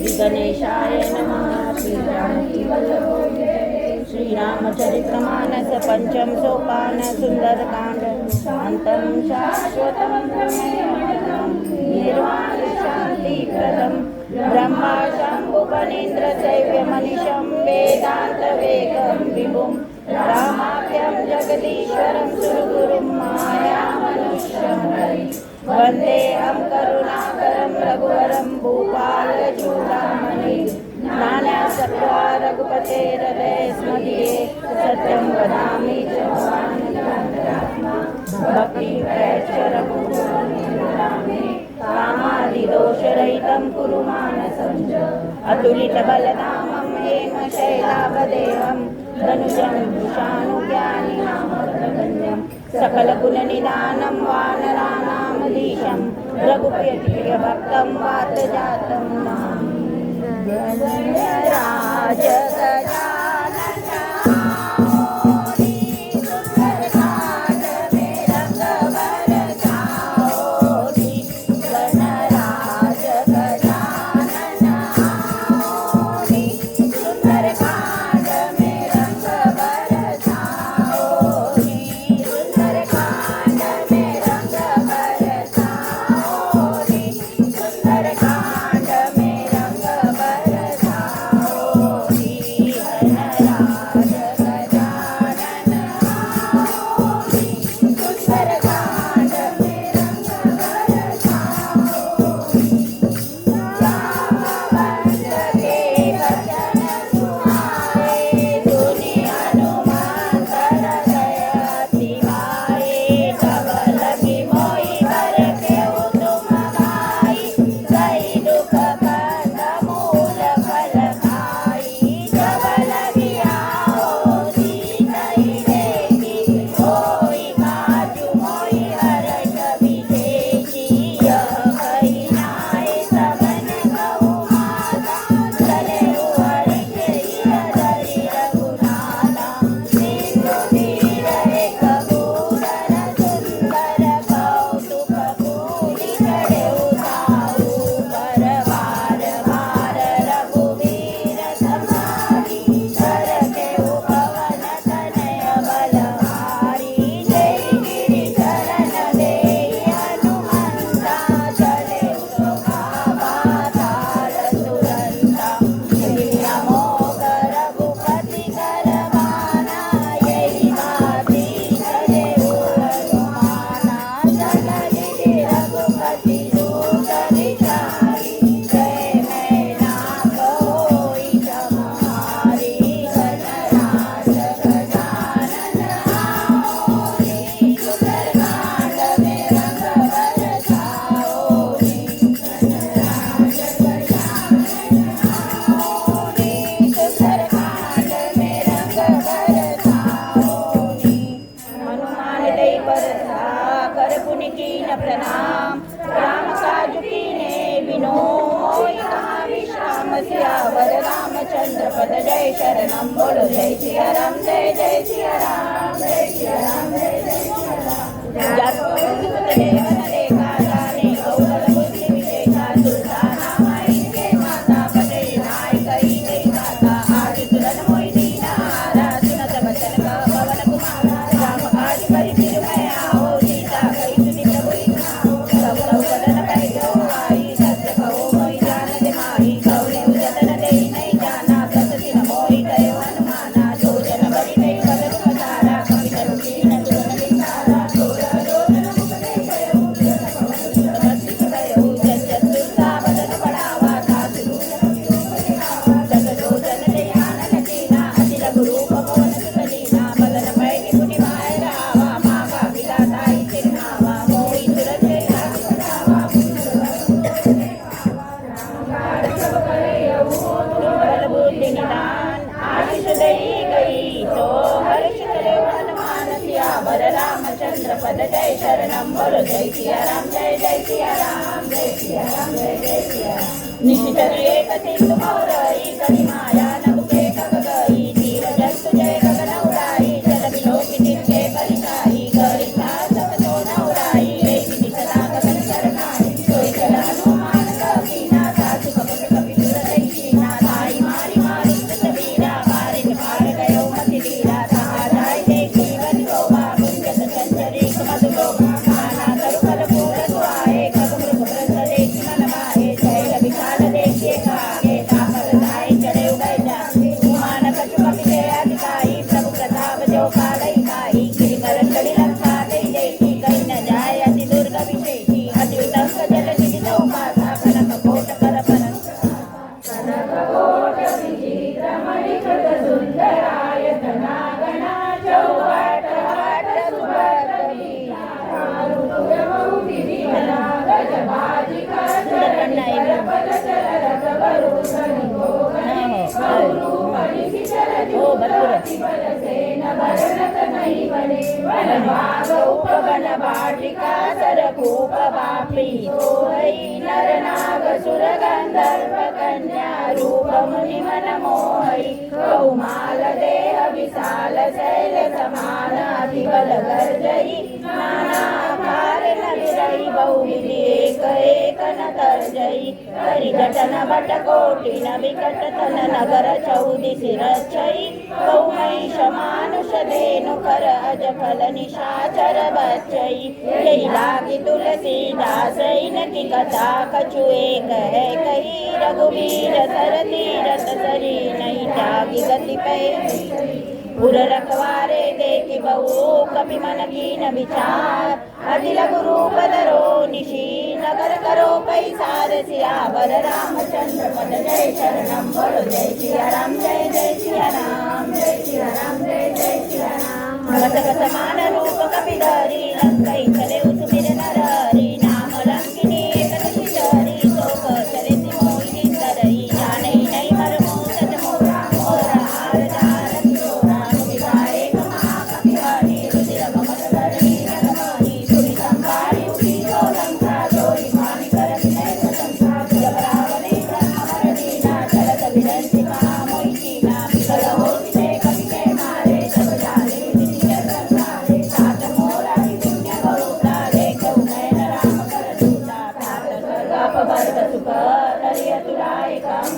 श्री गणेशाय नमः। श्री जानकी वल्लभो श्री रामचरितमानस पंचम सोपान सुंदरकांड शांतं शाश्वतं प्रमेयम् निर्वाण शांति प्रदम ब्रह्मा शंभुफणीन्द्र दैव्य मनीषं वेदांत वेगं विभुं रामाख्यं जगदीश्वरं सुरगुरुं माया मनुष्यं वन्देऽहं करुणाकरं रघुवरं भूपालचूडामणि ज्ञानासक्ता रघुपते हृदयस्मदीये सत्यं वदामि च भवान्यन्तरात्मा भक्तिप्रयच्चरघुपुराणे कामादिदोषरहितं कुरु मानसं च अतुलितबलधामं हेमशैलाभदेहं धनुजं वृषानुज्ञानिनामग्रगण्यं सकलगुणनिधानं वानराणामधीशं रघुप्रियभक्तं वातजातं नमामि। गणराज पद जय शरणम बोलो जय सिया राम जय जय सिया राम जय सिया राम जय जय सिया राम। पद जय शरणम बोलो जय सिया राम जय जय सिया राम जय सिया राम जय जय सिया राम। निश्चर एक सिंधु मौरई करी माया नभुके कगई तीर जंतु जय गगन उड़ाई जल विलोक तिनके परिसाई गरिता सब तो नौराई एक निकला गगन सरनाई कोई चला हनुमान कपीना सासु कपट कपि सुरते बल सेन भरनत नहीं बने वन भाग उपवन भाटिका सरकूप बापी सोई नर नाग सुर गंधर्व कन्या रूप मुनि मन मोहई कौमाल देह विशाल शैल समान अति बल गर्जई नाना आकार नगिरई बहुविधि एक एक न तर्जई हरि जटन भट कोटि न विकट तन नगर चौदि सिरचई कौमैष मानुष धेनु कर अज फल निशाचर बच्चई यही लागी तुलसीदासई न की कथा कछु एक है कही रघुवीर सर तीरथ सरी नहीं त्यागी गति पे पुर रखवारे देखि बहु कपि मन कीन विचार अति लघु रूप धरो निशी नगर करो पैसार सियावर रामचंद्र पद जय शरणम बोलो जय सिया राम जय जय सिया राम जय सिया राम जय जय सिया राम कस समान रूप कपि धरी लंकै चले उसमिर नर हरि नाम लंकिनी एक धरी शोक चले मोहिनी तरई जाने नहीं मरमो सत मोरा मोरा हार दार मोरा विवाहे कमा कपि हरि रुधिर कमल धरी रगमणि सुरि संहारी उठी जो लंका जोई पानी कर विनय संसार जब रावणे ब्रह्म दीना चलत विरंति मोहि कीना विकल होति ते कपि के मारे सब जाले विधि संसारे सात मोरा पुण्य गौता देखो नयन राम कर दूता प्राप्त स्वर्ग अपवर्ग सुख तरिय तुलायकम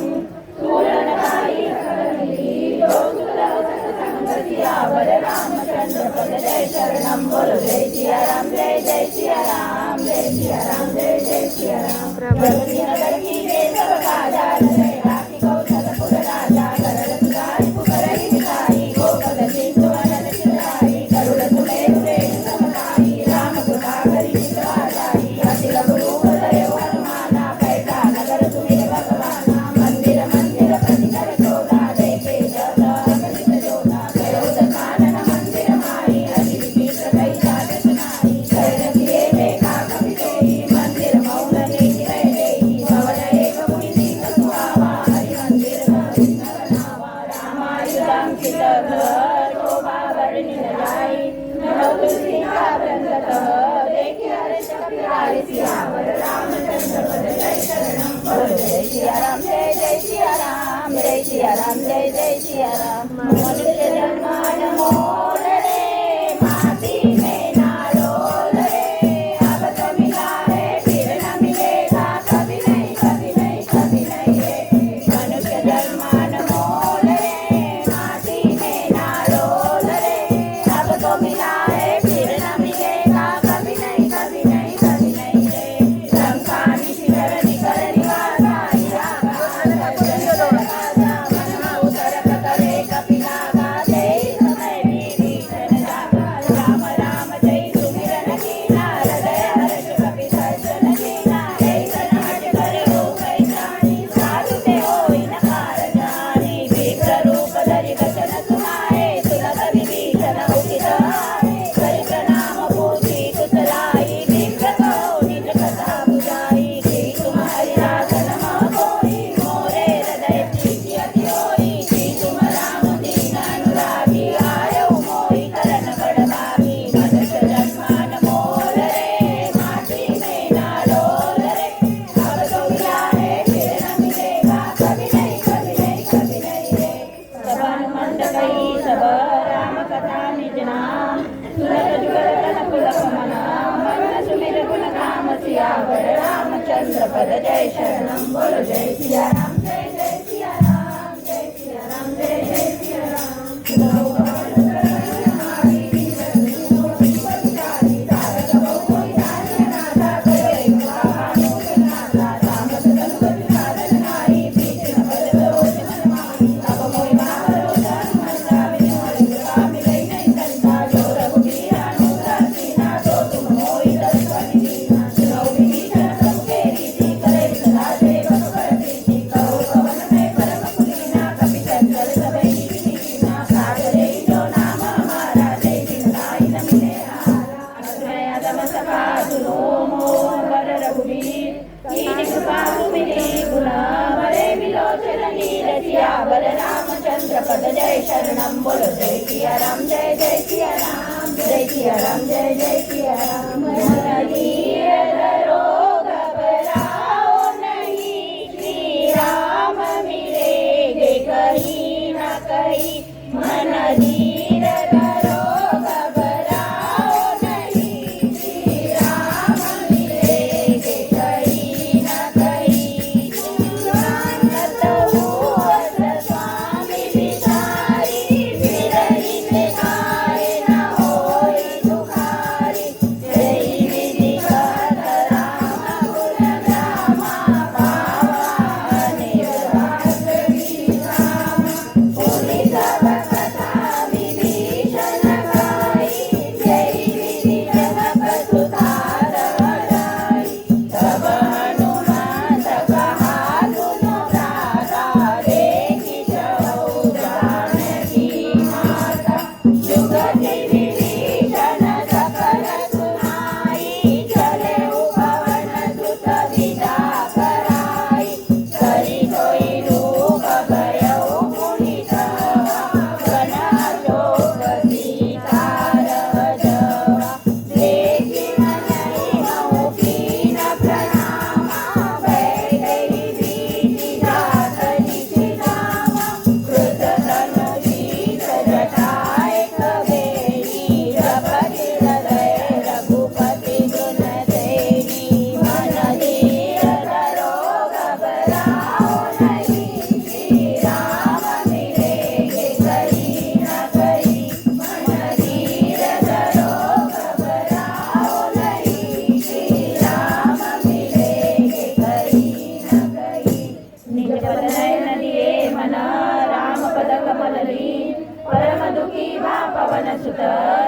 सूरनकाई सकलनिधि जो सुलभ सत्संग सियावर रामचंद्र पद जय शरणम बोलो जय सिया राम जय जय सिया राम जय सिया राम जय जय सिया राम प्रगति नगर की जय सब काजा जय राखी कौशल पुर राजा करल सुधारि पुकरहि दिखाई गोपद सिंधु अनल चिराई करुण सुमेरु रेणु समकाई राम कृपा करि चितवाराई अति लघु रूप धरे हनुमाना पैठा नगर सुमिर भगवाना मंदिर मंदिर प्रति कर चोदा देखे जल अगणित जोधा करो दकानन मंदिर माई अति विचित्र कई जात सुनाई शरण किए देखा कपि तोहि मंदिर मौन देखि रह देहि भवन एक मुनि सिंह सुहावा हरि मंदिर नर नावा रामायुधांकित शोभा वर्णित जाई नमो तुलसी का वृंदतः देखि हर्ष कपिरारि सियावर रामचंद्र पद जय शरणम बोलो जय सिया राम जय जय सिया राम जय सिया राम जय जय सिया राम मनुष्य जन्म अनमोल रे माटी में ना रोल रे अब तो मिला है फिर न मिलेगा कभी नहीं कभी नहीं कभी नहीं रे मनुष्य जन्म अनमोल रे माटी में ना रोल रे अब तो मिला है फिर न मिलेगा कभी नहीं कभी नहीं कभी नहीं रे संसारी शिखर निकर निवासा हीरा उतर करे कपिला दे समय विभीषण जागा राम राम जय सुमिरन कीना हृदय हर्ष कपि दर्शन कीना ऐसन हट कर हो गई जानी साधु ते होई नकार जानी विप्र रूप धरि वचन सुनाए सुनत विभीषण उचित आए करि प्रणाम पूछी कुशलाई विप्र कहो निज कथा बुझाई की तुम हरिदासन मह कोई मोरे हृदय प्रीति अति होई की तुम राम दीन अनुरागी आयो मोहि करन बड़ भागी मनुष्य जन्म अनमोल रे माटी में ना डोल रे अब तो मिला है फिर न मिलेगा कभी नहीं कभी नहीं कभी नहीं रे सब हनुमंत कही सब राम कथा निज नाम सुनत जुगल तन पुलक मना मन सुमिर गुण काम सियावर रामचंद्र पद जय शरणम बोलो जय सिया राम जय जय सिया राम जय सिया राम जय जय सिया राम राम बोलो जय सिया राम जय जय सिया राम जय सिया राम जय जय सिया राम मन धीर धरो घबराओ नहीं श्री राम मिलेंगे कहीं ना कहीं मन धीर धरो घबराओ नहीं श्री राम मिलेंगे कहीं ना कहीं जानत हुआ स्वामी बिचारी बिरही से खाए न होई दुखारी जय विधि करत राम गुण रामा पावा निर्वास विश्राम पुनि सब कथा विभीषण गाई जय विधि जनक सुतार हराई तब हनुमंत कहा सुनो भ्राता देखि चहु जानकी माता जुगति विभीषण सकल सुनाई चले पवन सुत विदा कराई करि सोई रूप भयउ पुनीत वन अशोक सीता जवा देखि मनहि महु कीन प्रणामा वैदेही भीति जात निशिरामा कृत तनु शीत जटाए कबेरी जपति हृदय रघुपति गुण सेवी मन धीर धरो घबराओ नहीं श्री राम मिलेंगे कहीं ना कहीं मन धीर धरो घबराओ नहीं श्री राम मिलेंगे कहीं ना कहीं निज पद नयन दिए मन राम पद कमल लीन परम दुखी भा पवन सुत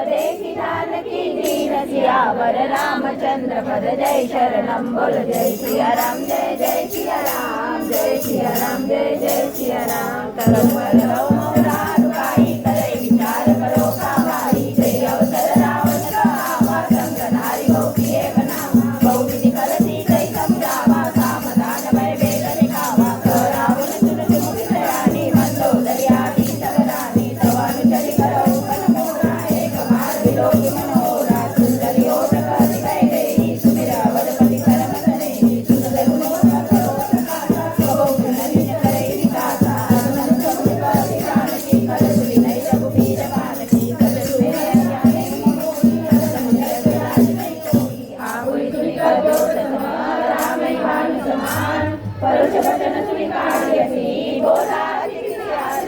देखि जानकी दीन सियावर रामचंद्र पद जय शरणम बोल जय सिया राम जय जय सिया राम जय सिया राम जय जय सिया राम तरस करो मोरा रुकाई करे विचार करो कावाई जय अवसर रावण का आवा संग नारी हो किए बनावा बहु विधि कलसी जय समझावा सामदान भय वेद दिखावा रावण सुन सुमुख दयानी मंदोदरी आदि सबरानी तवानु चरि करो कन मोरा एक बार विलोक मनोरा सुंदरी ओट कर गए सुमिरा वरपति करम तने सुंदर मोरा करो सकाता कबहु नलिन करे विकासा मन समुझ कर जानकी कर सुविनय रघुबीर बालकी कर सुवे ज्ञाने मोहि समुझ राज नहीं कोई आहुति सुनि कर जो समा राम भानु समान परुष वचन सुनि काढ़ियसी बोला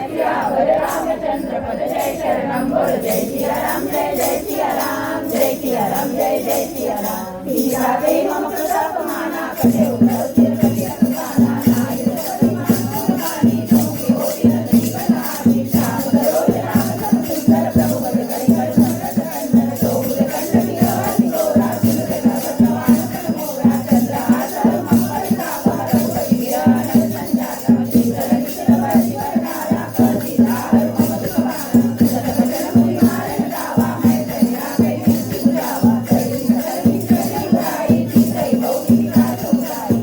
सियावर रामचंद्र पद जय शरणम बोल जय सिया राम जय जय सिया राम जय सिया राम जय जय सिया राम सीता ते मम प्रताप माना कटे उद्धव सिर कटे अनुगाना नाय सतमान गानी जोगी होती नहीं बना विचार करो राम सब सुंदर प्रभु पद करि कर संगत कंदन सोहुल कंड विराज गोरा सुन देखा भगवान कन मोरा चंद्रहास मंगल ताप रघुपति विरान संजात शीतल निशित भय करनारा कर सीता मम सुखमाना सतवचन मुनि मारन गावा मैं धन्या कई बुझावा कई सकल विश्व निभाई सीतई बहु विधि का सुधाई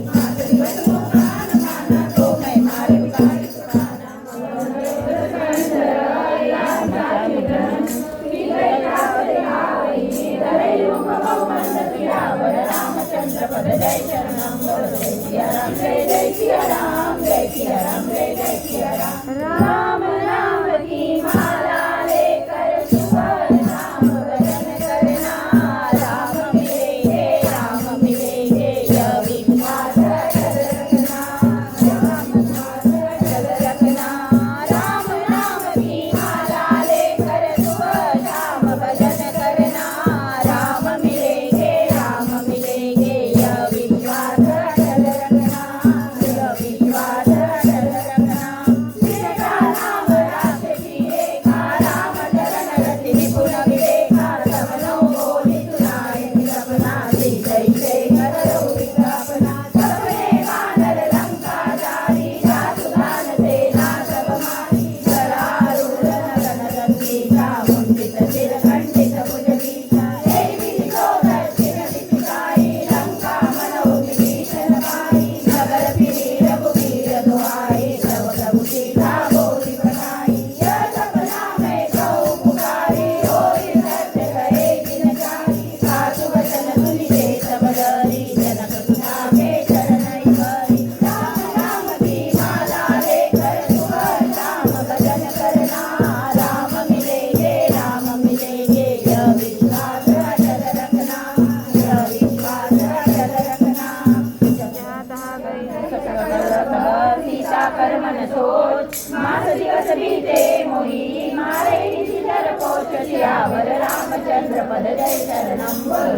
मास दिवस बीते मोही मारे निशिचर पोच सियावर रामचंद्र पद जय शरणम बोल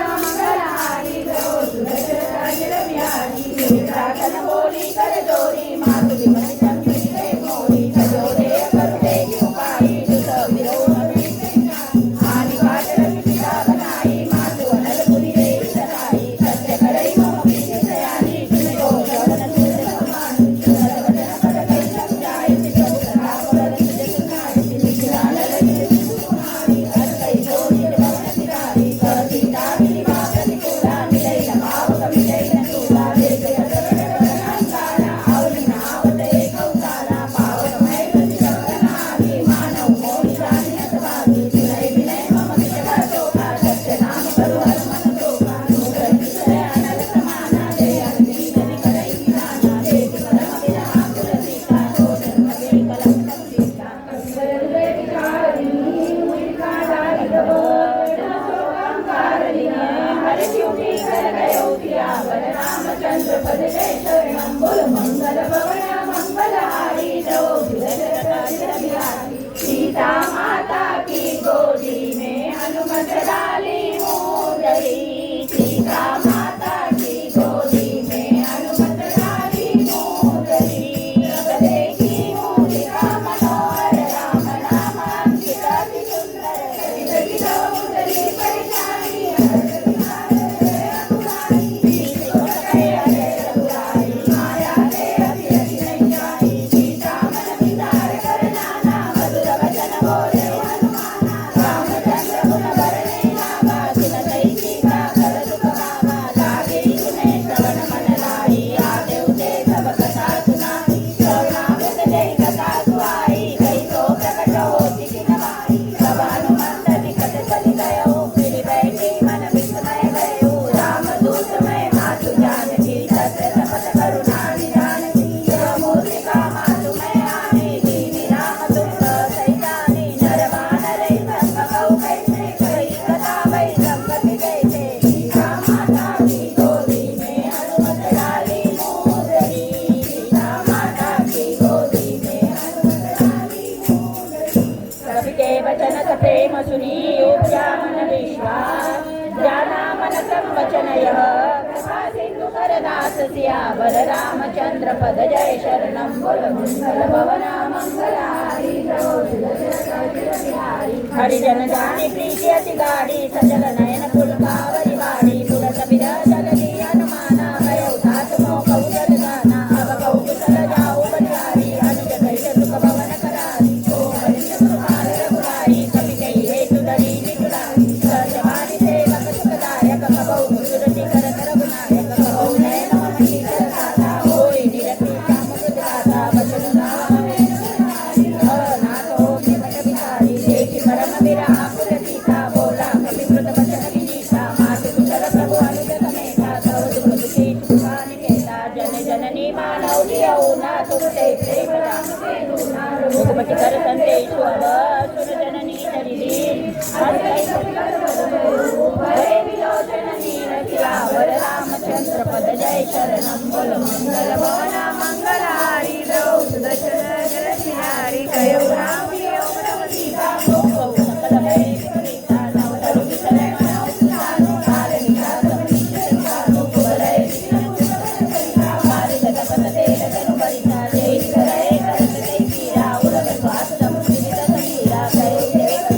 मंगलहारी प्रभो सुदर्शन बिहारी साधन बोली कर जोरी मातु विमल चंद्र मोरी सजोरे करुणे उपाई दुस विरोध आणि काटल पिता बनाई मातु अनलपुरी रे सराई सत्य करई मम प्रीति सयानी तुझे हो शरण तुझे समान सर्वजन पद कई समझाई प्रभु सदा पद तुझे सुनाई निशिराल रही सुकुमारी हर कई जोड़ी भवन सिरारी करती दामिनी मा प्रतिकूला मिलई नमाव कमिलई नूला देख यत्र आवली नावते कौतारा पावनमय प्रतिसंगनागी मानव मोहि जानि असभागी विनय विनय मम विचकार शोभा सत्य नाम करो हर मन शोभा नूतन विषय अनल समाना जय अनदीन करई निदाना देख परम विरहा कुलसीता शोधन मगे कलम संसीता हृदय विचारी मुनिका दारी शोकम कारिणी हर शिवजी कर गयो सियावर रामचंद्र पद जय शरणम बोल मंगल भवन मंगलहारी प्रभो सुदर्शन बिहारी सीता माता की गोदी में हनुमत डाली मूंदरी सीता माता की गोदी में हनुमत डाली मूंदरी अब देखी मूलिका मनोहर राम नाम अंकित अति सुंदर कवि समुद्री परिचारी माया के अभिरति नहीं जाई सीता मन विचार कर नाना मधुर वचन बोले हनुमाना रामचंद्र गुण भरने लागा सुन तई सीता कर दुख भागा लागे सुने श्रवण मन लाई आगे उठे सब कथा सुनाई श्रवणामृत जय कथा सुहाई कई तो प्रकट होती कि नवाई सब हनुमंत निकट चली गयो फिर बैठी मन विस्मय गयो रामदूत मैं मातु जानकी सत्य शपथ करुणा निधानकी मूर्तिका मातु मैं आने दीनी राम तुम सही जाने नर वानर संग कौ कैसे कई कथा वै संगति जैसे सीता माता की गोदी में हनुमत डाली मूंदरी सीता माता की गोदी में हनुमत डाली मूंदरी सबके वचन प्रेम सुनी उपजा मन विश्वास जाना मन संवचन यह कृपा सिंधु कर दास सियावर रामचंद्र पद जय शरणम बोल मंगल भवन मंगलहारी प्रभो सुदर्शन बिहारी हरिजन जानी प्रीति अति गाढ़ी सजल नयन पुलकावरी वाणी पुरस विराजल दी हनुमाना भयो तात मोह कौशल गाना अब कहु कुशल जाऊ बलिहारी अनुज सहित सुख भवन करारी ओ हरि सुकुमार रघुराई कवि कही हेतु धरी निकुलाई सहजवाणी सेवक सुखदायक कबहु सुरति कर रघुनायक कबहु नयन मम शीतल दाता होय निरति काम दाता वचन नाम नाथो निमट विचारी देखि परम विरहा कुलसीता बोला कवि कृत वचन विनीता मातु कुशल प्रभु अनुज समेता तव दुख दुखी सुखा निकेता जन जननी मानव लियो ना तुरते प्रेम राम के दूना रघुपति कर संदेश अब सुन जननी चरिदी हरे विलोचन नीर सियावर रामचंद्र पद जय शरणम बोल मंगल भवन मंगलहारी प्रभो सुदर्शन बिहारी कयो राम लियो प्रभु सीता भोग सकल भय विपरीता नव तरु विसरे मनौ सुधारो काल निकाल समीश संसारो कुबलय मारित तपन तेल तनु परिता देश करे करत कई पीरा उरग स्वास समुद्र दस मीरा कयो देव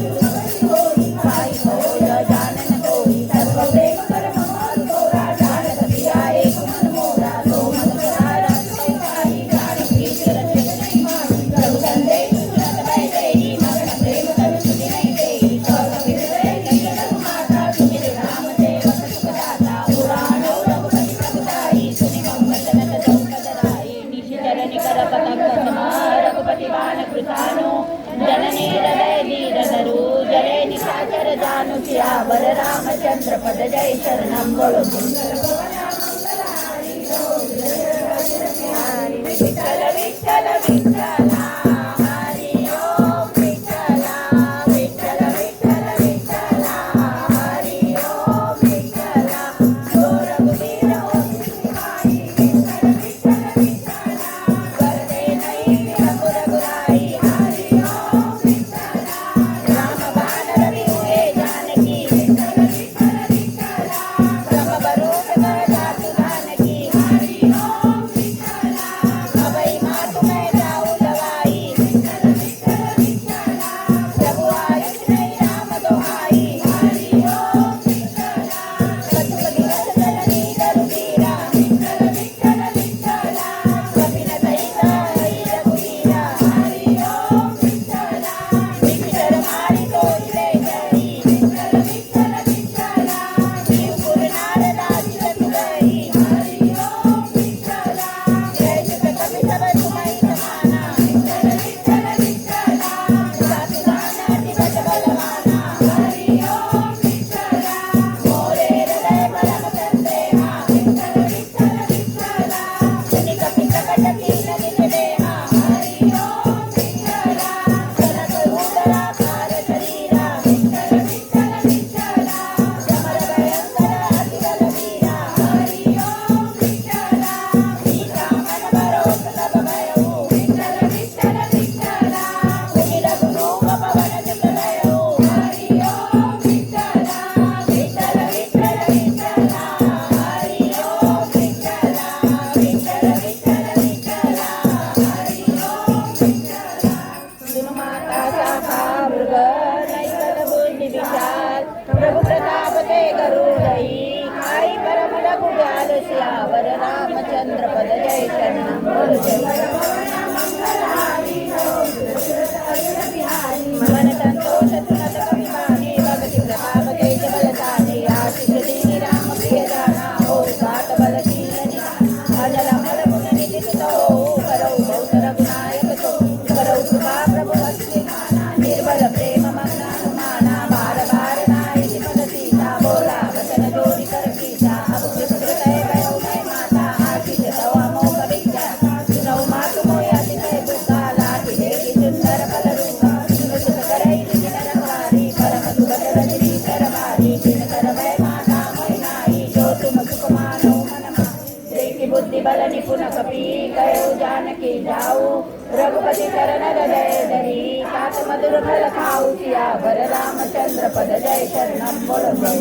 होई भाई होय जानन कोई सर्व प्रेम कर ममोर तोरा जानत पिया एक मन मोरा तो मन करारा भाई गाड़ी की चरण नहीं मारी प्रभु संदेश सुनत बैठे ही मगन प्रेम तन सुनि नहीं देई कौन विरय नहीं माता तुमि राम सेवक सुखदाता पुराण रघुपति प्रभुताई सुनि मम वचन चौपदराई निशिचर निकर पतंग सम रघुपति बाण कृतानु जननी हृदय धीर धरु जरे निशाचर जानु सियावर रामचंद्र पद जय शरणम बोलो विठ्ठल विठ्ठल विठ्ठला हरि ओम विठ्ठला विठ्ठल विठ्ठल विठ्ठला हरि ओम विठ्ठला जो रघुवीर होती सिपाही विठ्ठल विठ्ठल विठ्ठला करते नहीं बोल जय मन संतोष सुनत कवि माने भगति प्रभाव तेज बल जाने आशीष दीनी राम प्रिय जाना हो घाट बल शील निधान अजल अमल गुण निधि सुत हो करौ बहुत रघुनायक सो करौ कृपा प्रभु भक्ति माना निर्बल प्रेम मग्न हनुमाना बार बार नाहि पद सीता बोला वचन जोड़ी कर कीजा अब कृत है भयो मैं माता आशीष तव अमोघ विद्या सुनौ मातु मोय अतिशय दुर्गा लाठी देगी सुंदर फल रूपा सुत करई जिन रखवारी परम सुगत रजनी करवारी जिन कर भय माता मोहि नाहि जो तुम सुख मानो मन मा देखि बुद्धि बल निपुण कपि कयो जानकी जाऊ रघुपति चरण हृदय धरी तात मधुर फल खाऊ सियावर रामचंद्र पद जय शरणम बोलो जय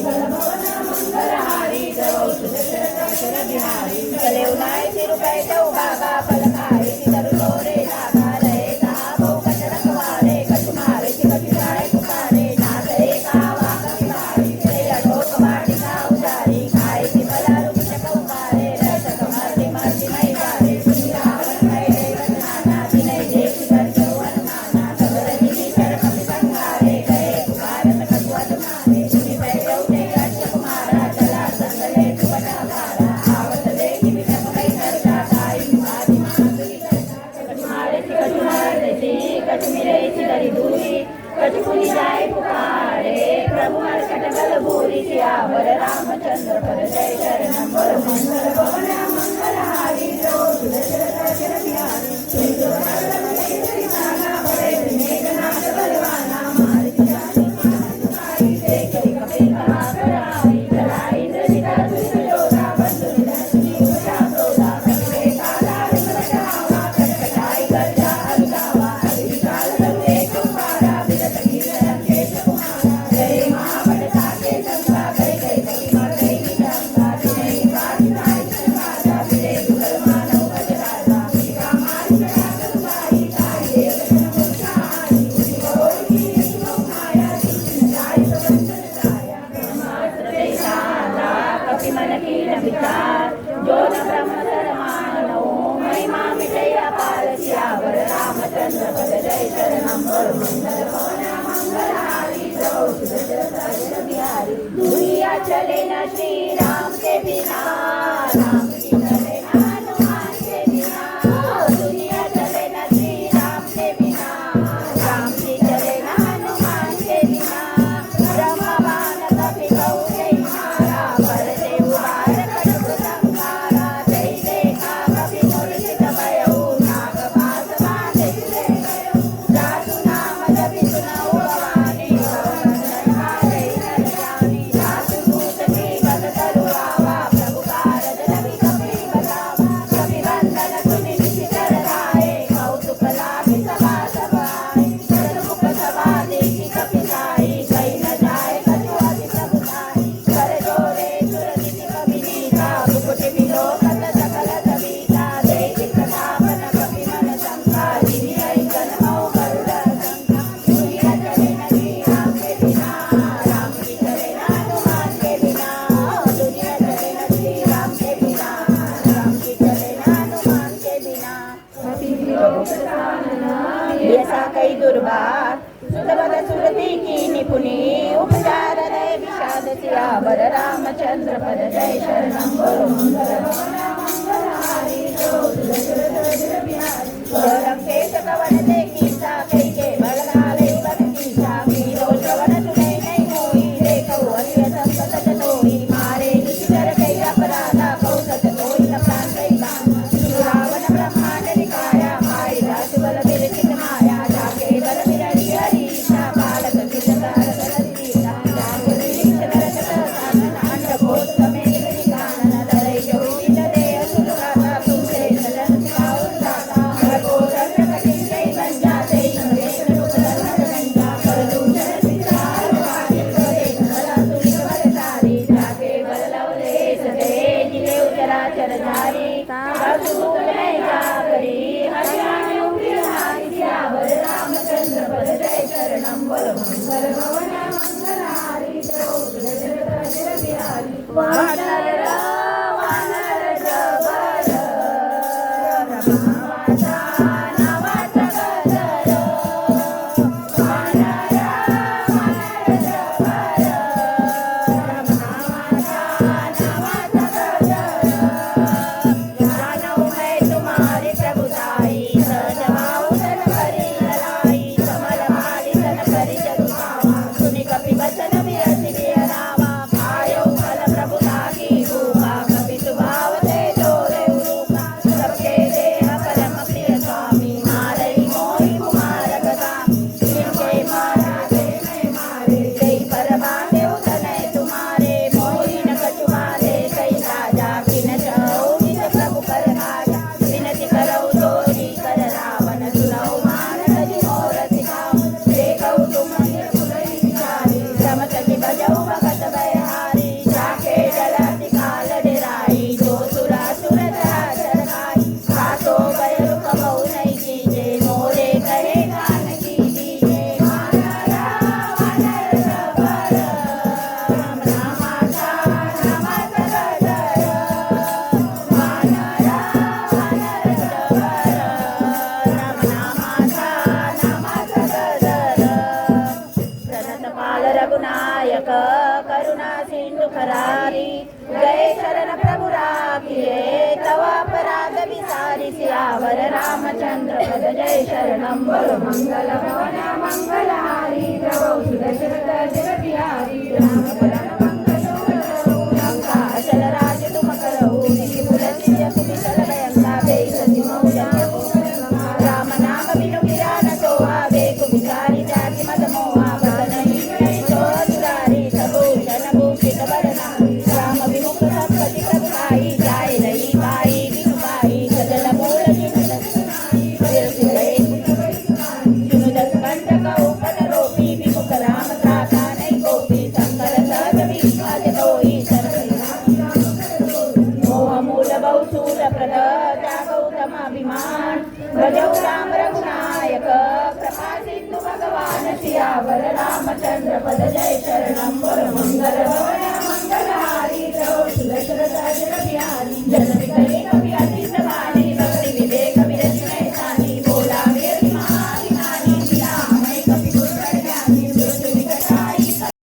मंगलहारी जय सुदर्शन बिहारी चले उनाय सिरुपै जाऊ बाबा फल खाई सिदरु तोरे लागा रहे ता बहु कट रखवारे कछु मारे कछु जाए पुकारे नाथ एक आवा कविवारी तेरा ठोक माटी का उजारी खाए सी भला रुक चकौ मारे रस कमर मर्दी मई जारे रावण भय देव नाना विनय देख कर जो अनुमाना सबर निधि कर कपि संहारे गए भारत कटुअत मारे सुनि भय जाऊ ते अक्ष कुमारा चला संगले सुपटा भारा आवत देखि विषम भय करता ताई आदि माधुरी कछु मारे कछु मिले सिदरि दूरी कछु पुनि जाए पुकारे प्रभु मरकट बल भूरि सियावर रामचंद्र पद जय शरणम बोलो मंगल भवन मंगलहारी जो सुदर्शन बिहारी मेघनाथ बलवाना मारुति जाने मारुति देखि कपिल महापराई चलाई इंद्रजिता सुरजोधा बंधु निधनि उषा प्रोधा कपिले काला रंगरावा कटकटाई गर्जा अलगावा अधिकाल सर्वे कुमारा विरत कीर्तन केश कुमारा जय महापट साके संगा गई गई कपि मर गई निजंगा जिनै पाठिनाय संगाता विरे दुर्गल मानव भजराता शिका मारी करा करुणाई ताई देव जन मुखाई उसी माया जाय सवंतराया मात्र देशाला कपि मन कीन विचार जो न ब्रह्म धर्मानो महिमा मिटया पार सियावर रामचंद्र पद जय शरणम बोलो मंगल भवन मंगलहारी जो सुदर्शन बिहारी दुनिया चले न श्री राम के बिना राम की चले न हनुमान के बिना दुनिया चले न श्री राम के बिना राम की चले न हनुमान के बिना ब्रह्म बाण कपि कहु जय मारा पर देव बार कटक संहारा जय देखा कपि मूर्छित भयो नाग पास बांधे ले गयो जासु नाम जपि सुनऊ भवानी भवबंधन हारै नर जानी जासु दूत की गद तरु आवा प्रभु कारज रवि कपि बतावा कपि बंधन सुनि निशिचर धाये कौतुक लाभि सभा सभाए सन्मुख सभा देखि कपि साई कहि न जाय कछु अति प्रभुताई कर जोरे सुरदिति कपि नीता मुकुट विलोकत सकल सविता देखि प्रतापन कपि मन शंका जिनि ऐकन मौ गरुड़ शंका दुनिया चले न श्री राम के बिना राम की चले न हनुमान के बिना दुनिया चले न श्री राम के बिना राम की चले न हनुमान के बिना कपि विलोक सानना ऐसा कई दुर्बार सुतबल सुरति की निपुणी उपचार रहे विषाद सियावर रामचंद्र पद जय शरणम बोलो मंगल भवन मंगलहारी जो सुदर्शन बिहारी लंकेश कवन ते कीसा कई के बल घाले वन कीसा वीरो श्रवण सुनै नहीं मोई देखौ अलिय संपत तोई मारे निशिचर कई अपराधा कौसत तोई न प्राण कई बाण रावण ब्रह्मांड निकाया मारी राज बल विरचित माया जाके बल विरणी हरीशा बालक किलकार बल दीता जाके विरिक्त नरक साधन अंड कोट समेत कानन धरै जो विदित देह सुरगाता तुमसे सदन नावाचा नावाचा गजर वानर वानर शबर नावाचा गजर जानू है तुम्हारी प्रभुताई सजवाओ तन करी ललाई कमल माली तन करी जगुसावा सुनि कपि वचन विरसि विहरावा आयो फल प्रभुता की भूखा कपि सुभाव ते तोरे उरूपा सबके देह परम प्रिय स्वामी मारई मोहि कुमार गदा जिनके मारा ते मैं मारे कई परमा देव तनय तुम्हारे मोहि न कछु मारे कई राजा किन चहु निज प्रभु कर राजा विनति करौ तोरी कर रावण सुनौ मान तजि मोर सिखाओ देखौ तुम निर्भुलहि विचारी रमत की बजौ भगत बयहारी जाके डलति काल डेराई जो सुरा सुर धरा चरकाई खातो गयल कबौ नहीं कीजे मोरे कहे गान की दीजे वानर वानर शबर नामाचा नामाचा गजर वानर वानर शबर नामाचा नामाचा गजर प्रणतपाल रघुनायक करुणा सिंधु खरारी गए शरण प्रभु राखिए तव अपराध विसारी सियावर रामचंद्र पद जय शरणम बोलो मंगल भवन मंगलहारी प्रभु सुदशरथ जग बिहारी राम परम मंगल लंका अचल राज तुम करहु निपुल सिंह कुशल भयंका बेसति मौजन राम नाम बिनु गिरा न सोहा बेकु बिचारी जाति मद मोहा बदन ही सो दुरारी सबूषण भूषित वरना राम विमुख सत्पति प्रभुताई जाय रही बाई बिनु बाई सजल मूल जिन विरसि गए सुनु दस कंठ कहो पद रोपी विमुख राम त्राता नहीं कोपी शंकर सहज विश्वास तोई मोह मूल बहु सूर प्रद त्यागौ तमाभिमान भजौ राम रघुनायक कृपा सिंधु भगवान सियावर रामचंद्र पद जय शरणम बोलो मंगल भवन मंगलहारी प्रभु सुदशरथ जग बिहारी जन